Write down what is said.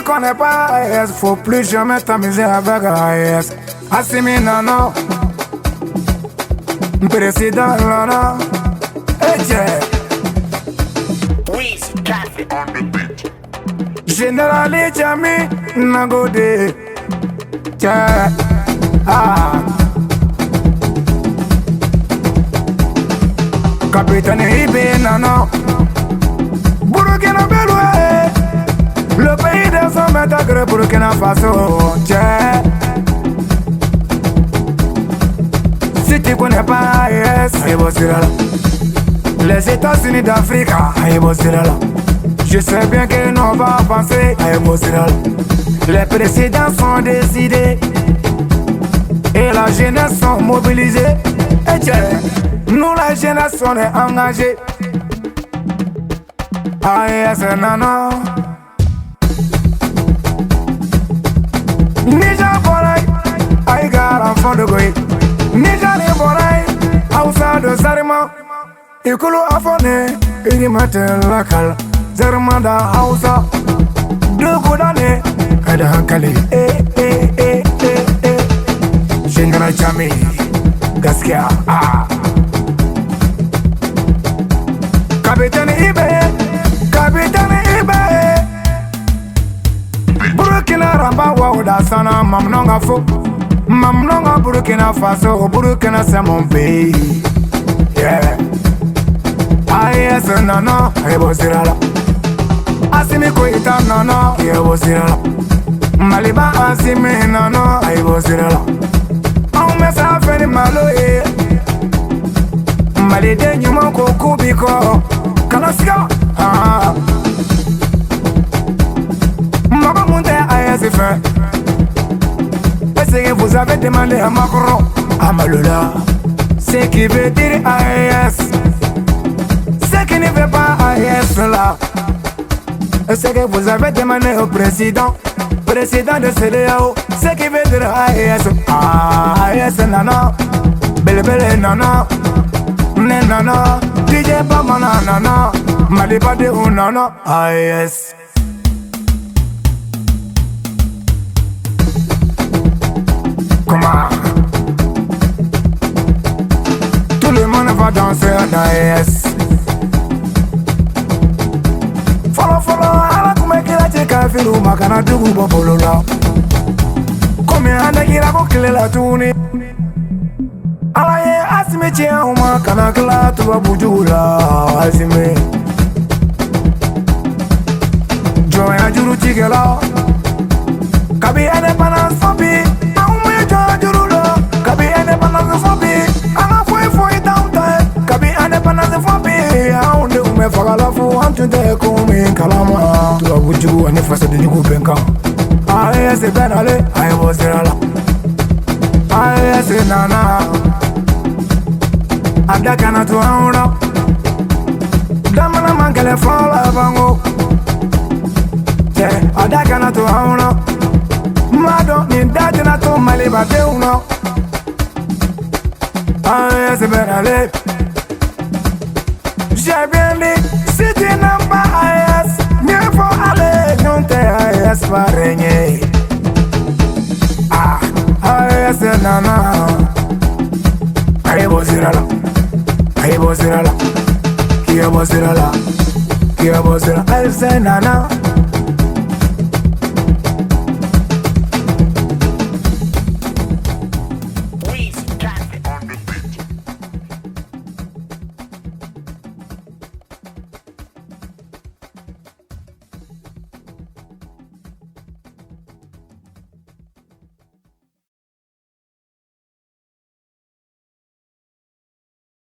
connais pas AES, faut plus jamais t'amuser avec AES. Assimi Nano, président Nana, et tiens. Général Jami Nagode, tiens. Capitaine Ibe Nano, Burkina Beloué, le pays des hommes est agré Burkina Faso, tiens. Si tu connais pas AES, les États-Unis d'Afrique, je sais bien que nous va avancer, les présidents sont décidés et la jeunesse sont mobilisée. Et tiens, nous la jeunesse on est engagée. AES nana Nija Boray, Aïgar enfant de Goy. Nija de Boray, Aoussa de Zarima. Ikulu Afone, Irimate Lakal. Zarmanda Aoussa, deux coups d'année. Kada Hankali, Général Jami, Gaskia, Capitaine Capitaine Burkina Ramba Wauda Sana, Mamnonga Fo, Mamnonga Burkina Faso, Burkina c'est mon pays. Yeah. AES nana, Ayebosirala. Asimi Koita nana, Ayebosirala. Maliba Asimi nana, Ayebosirala. On me sa fait maloye. Malide nyuma koko biko. Kanaska, Maman monte AES fait. Est-ce que vous avez demandé à Macron, à Malola, ce qui veut dire AES? Ce qui ne veut pas AES là. Est-ce que vous avez demandé au président de CDAO, ce qui veut dire AES? AES nana, belle belle nana, nana, DJ Bamanan nana, Maliba de nana, AES. Comment? Tout le monde va danser à AES. Follow, ala kumekila cheka filu makana dugu bobolola. Kome anda gira kokile la tuni. Ala ye asime chia uma kana kila tuwa bujula asime. Joya juru chikela. Kabi independence fobi. Aume joya juru lo. Kabi independence fobi. Ala foi downtown. Kabi independence fobi. Aunde ume fagala fu antute kumi kalama. Tuwa buju ane fasa de jugu benka. AES benale, Ayebosirala. AES nana. Adakana tu auna. Damana mankele fala bango. Adakana tu auna. Mado ni dati na to maliba de uno. AES benale. J'ai bien dit, si tu n'aimes pas AES, mieux faut aller chanter AES va régner. AES nana, Ayebosirala, Ayebosirala, Ayebosirala, AES nana.